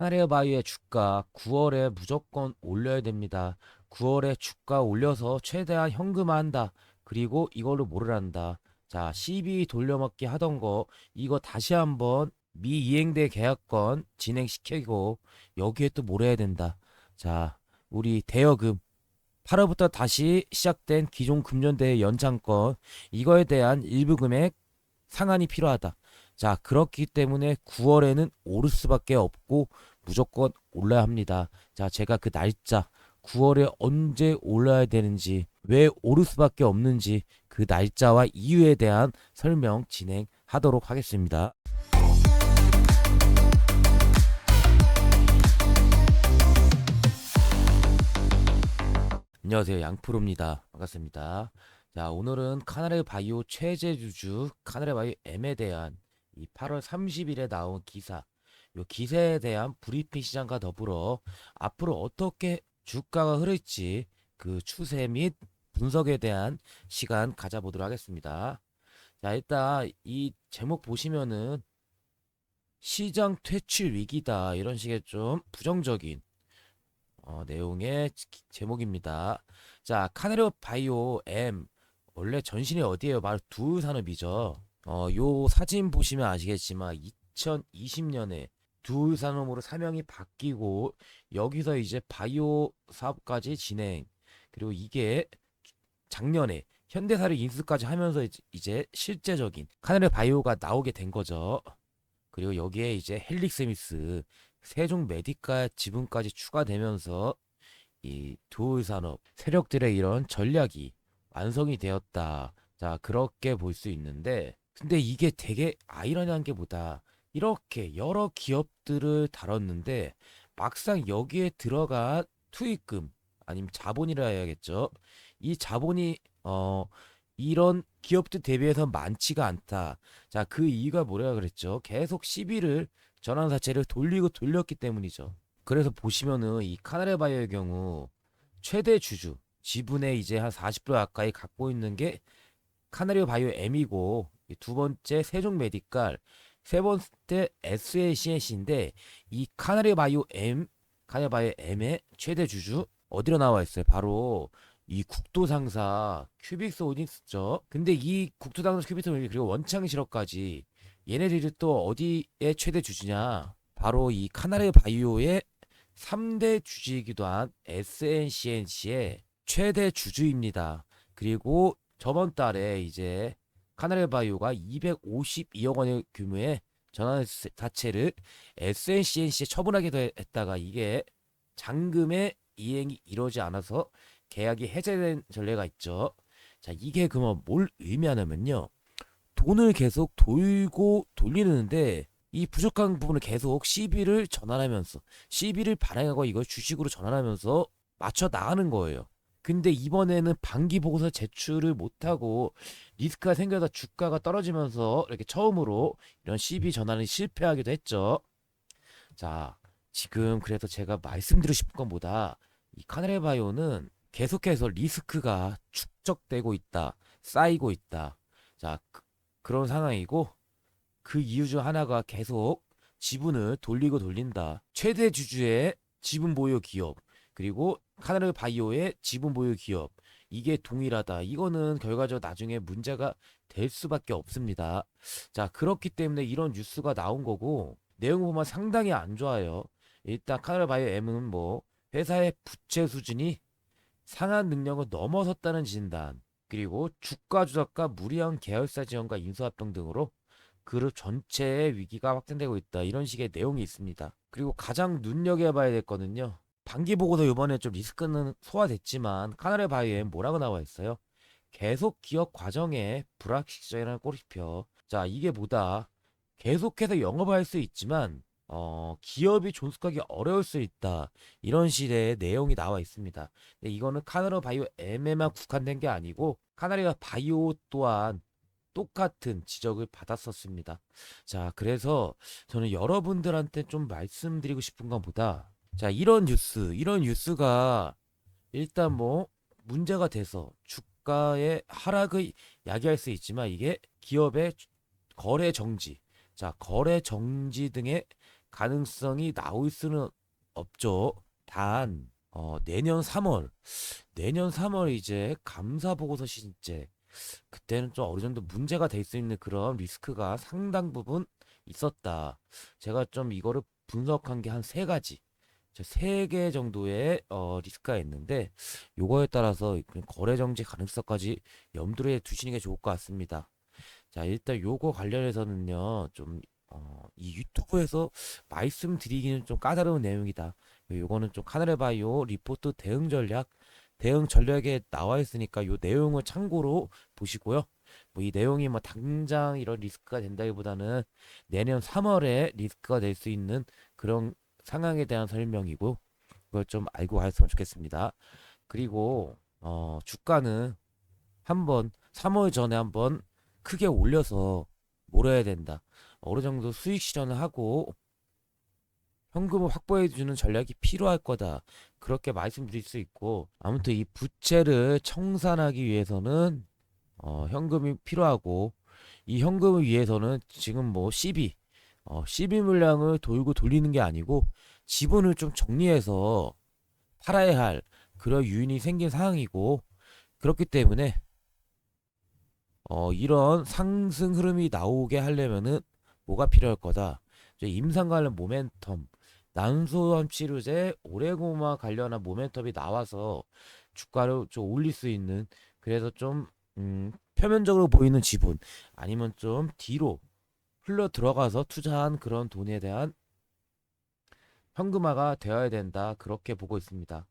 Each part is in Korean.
카나리아 바이오의 주가 9월에 무조건 올려야 됩니다. 9월에 주가 올려서 최대한 현금화한다. 그리고 이걸로 뭐를 한다. 자, 12 돌려막기 하던 거 이거 다시 한번 미이행대 계약권 진행시키고 여기에 또 뭘 해야 된다. 자, 우리 대여금 8월부터 다시 시작된 기존 금년대 연장권 이거에 대한 일부 금액 상한이 필요하다. 자, 그렇기 때문에 9월에는 오를 수밖에 없고 무조건 올라야 합니다. 자, 제가 그 날짜 9월에 언제 올라야 되는지, 왜 오를 수밖에 없는지 그 날짜와 이유에 대한 설명 진행하도록 하겠습니다. 안녕하세요. 양프로입니다. 반갑습니다. 자, 오늘은 카나레 바이오 최재주주 카나레 바이오 M에 대한 이 8월 30일에 나온 기사, 요 기세에 대한 브리핑 시장과 더불어 앞으로 어떻게 주가가 흐를지 그 추세 및 분석에 대한 시간 가져보도록 하겠습니다. 자, 일단 이 제목 보시면은 시장 퇴출 위기다 이런 식의 좀 부정적인 내용의 제목입니다. 자, 카네르 바이오 M 원래 전신이 어디예요? 바로 두유 산업이죠. 요 사진 보시면 아시겠지만 2020년에 두유 산업으로 사명이 바뀌고 여기서 이제 바이오 사업까지 진행. 그리고 이게 작년에 현대사를 인수까지 하면서 이제 실제적인 카네르 바이오가 나오게 된 거죠. 그리고 여기에 이제 헬릭스미스, 세종 메디카 지분까지 추가되면서 이 두올 산업 세력들의 이런 전략이 완성이 되었다. 자, 그렇게 볼 수 있는데, 근데 이게 되게 아이러니한 게 뭐다. 이렇게 여러 기업들을 다뤘는데 막상 여기에 들어간 투입금 아니면 자본이라 해야겠죠. 이 자본이 이런 기업들 대비해서 많지가 않다. 자, 그 이유가 뭐라 그랬죠? 계속 시비를 전환사채를 돌리고 돌렸기 때문이죠. 그래서 보시면은 이 카나레바이오의 경우 최대 주주 지분의 이제 한 40% 가까이 갖고 있는 게 카나리오 바이오 M이고 두 번째 세종 메디칼 세 번째 SACNC인데 이 카나리오 바이오 M의 최대 주주 어디로 나와 있어요? 바로 이 국도상사 큐빅스 홀딩스죠. 근데 이 국도상사 큐빅스 홀딩스 그리고 원창 실업까지 얘네들이 또 어디에 최대 주주냐? 바로 이 카나리오 바이오의 3대 주주이기도 한 SNCNC의 최대 주주입니다. 그리고 저번 달에 이제 카나레 바이오가 252억 원의 규모의 전환 자체를 SNCNC에 처분하기도 했다가 이게 잔금의 이행이 이루어지지 않아서 계약이 해제된 전례가 있죠. 자, 이게 그러면 뭘 의미하냐면요. 돈을 계속 돌고 돌리는데 이 부족한 부분을 계속 CB를 전환하면서 CB를 발행하고 이걸 주식으로 전환하면서 맞춰 나가는 거예요. 근데 이번에는 반기 보고서 제출을 못하고 리스크가 생겨서 주가가 떨어지면서 이렇게 처음으로 이런 CB 전환이 실패하기도 했죠. 자, 지금 그래서 제가 말씀드리고 싶은 것보다 이 카네레바이오는 계속해서 리스크가 축적되고 있다, 쌓이고 있다. 자, 그런 상황이고 그 이유 중 하나가 계속 지분을 돌리고 돌린다. 최대 주주의 지분 보유 기업 그리고 카나르 바이오의 지분 보유 기업 이게 동일하다. 이거는 결과적으로 나중에 문제가 될 수밖에 없습니다. 자, 그렇기 때문에 이런 뉴스가 나온 거고 내용 보면 상당히 안 좋아요. 일단 카나르 바이오 M은 뭐 회사의 부채 수준이 상한 능력을 넘어섰다는 진단 그리고 주가 조작과 무리한 계열사 지원과 인수합병 등으로 그룹 전체의 위기가 확산되고 있다. 이런 식의 내용이 있습니다. 그리고 가장 눈여겨봐야 될 거는요. 반기 보고서 이번에 좀 리스크는 소화됐지만 카나레 바이오엔 뭐라고 나와 있어요? 계속 기업 과정에 불확실성이라는 꼬리표. 자, 이게 뭐다? 계속해서 영업할 수 있지만 기업이 존속하기 어려울 수 있다. 이런 식의 내용이 나와 있습니다. 근데 이거는 카나레 바이오 M에만 국한된 게 아니고 카나레 바이오 또한 똑같은 지적을 받았었습니다. 자, 그래서 저는 여러분들한테 좀 말씀드리고 싶은 것보다 자, 이런 뉴스가 일단 뭐 문제가 돼서 주가의 하락을 야기할 수 있지만 이게 기업의 거래 정지, 자, 거래 정지 등의 가능성이 나올 수는 없죠. 단, 내년 3월 이제 감사 보고서 신제, 그때는 좀 어느 정도 문제가 될 수 있는 그런 리스크가 상당 부분 있었다. 제가 좀 이거를 분석한 게 한 세 가지, 세 개 정도의 리스크가 있는데, 요거에 따라서 그냥 거래 정지 가능성까지 염두에 두시는 게 좋을 것 같습니다. 자, 일단 요거 관련해서는요, 이 유튜브에서 말씀드리기는 좀 까다로운 내용이다. 요거는 좀 카네르바이오 리포트 대응 전략에 나와 있으니까 요 내용을 참고로 보시고요. 뭐 이 내용이 뭐 당장 이런 리스크가 된다기보다는 내년 3월에 리스크가 될 수 있는 그런 상황에 대한 설명이고, 그걸 좀 알고 가셨으면 좋겠습니다. 그리고 주가는 한번 3월 전에 한번 크게 올려서 몰아야 된다. 어느 정도 수익 실현을 하고 현금을 확보해 주는 전략이 필요할 거다. 그렇게 말씀드릴 수 있고, 아무튼 이 부채를 청산하기 위해서는 현금이 필요하고, 이 현금을 위해서는 지금 뭐 CB 물량을 돌고 돌리는 게 아니고 지분을 좀 정리해서 팔아야 할 그런 유인이 생긴 상황이고, 그렇기 때문에 이런 상승 흐름이 나오게 하려면은 뭐가 필요할 거다. 이제 임상 관련 모멘텀, 난소암 치료제, 오레고마 관련한 모멘텀이 나와서 주가를 좀 올릴 수 있는, 그래서 좀 표면적으로 보이는 지분, 아니면 좀 뒤로 흘러 들어가서 투자한 그런 돈에 대한 현금화가 되어야 된다. 그렇게 보고 있습니다.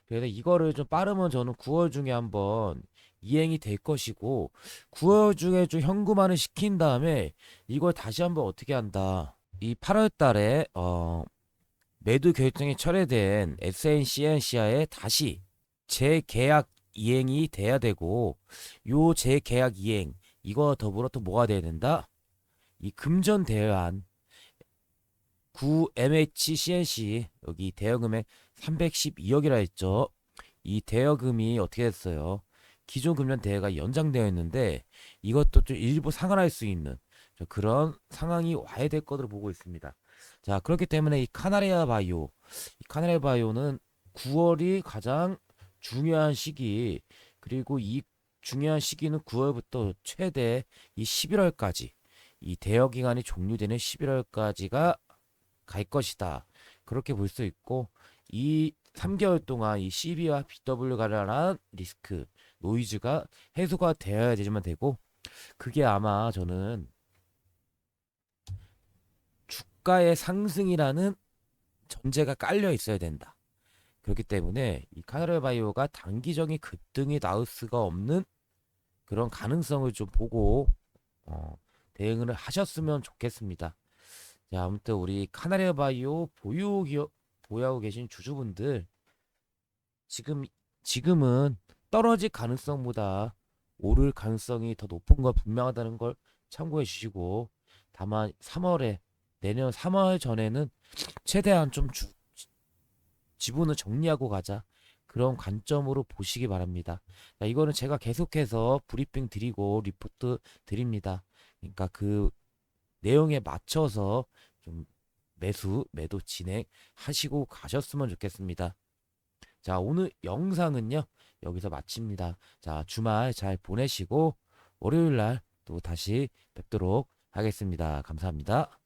그래서 이거를 좀 빠르면 저는 9월 중에 한번 이행이 될 것이고, 9월 중에 좀 현금화를 시킨 다음에 이걸 다시 한번 어떻게 한다. 이 8월 달에 매도 결정이 철회된 SNCNC와의 다시 재계약 이행이 돼야 되고, 요 재계약 이행 이거 더불어 또 뭐가 돼야 된다? 이 금전 대환 9MHCNC 여기 대여금액 312억이라 했죠. 이 대여금이 어떻게 됐어요? 기존 금년 대회가 연장되어 있는데 이것도 좀 일부 상환할 수 있는 그런 상황이 와야 될 것으로 보고 있습니다. 자, 그렇기 때문에 이 카나리아 바이오는 9월이 가장 중요한 시기, 그리고 이 중요한 시기는 9월부터 최대 이 11월까지, 이 대여 기간이 종료되는 11월까지가 갈 것이다. 그렇게 볼 수 있고, 이 3개월 동안 이 CB와 BW 관련한 리스크, 노이즈가 해소가 되어야 되지만 되고, 그게 아마 저는 주가의 상승이라는 전제가 깔려 있어야 된다. 그렇기 때문에 이 카나리아 바이오가 단기적인 급등이 나올 수가 없는 그런 가능성을 좀 보고 어, 대응을 하셨으면 좋겠습니다. 자, 아무튼 우리 카나리아 바이오 보유하고 계신 주주분들, 지금 지금은 떨어질 가능성보다 오를 가능성이 더 높은 건 분명하다는 걸 참고해 주시고, 다만 내년 3월 전에는 최대한 좀 지분을 정리하고 가자, 그런 관점으로 보시기 바랍니다. 자, 이거는 제가 계속해서 브리핑 드리고 리포트 드립니다. 그러니까 그 내용에 맞춰서 좀 매도 진행하시고 가셨으면 좋겠습니다. 자, 오늘 영상은요, 여기서 마칩니다. 자, 주말 잘 보내시고 월요일 날 또 다시 뵙도록 하겠습니다. 감사합니다.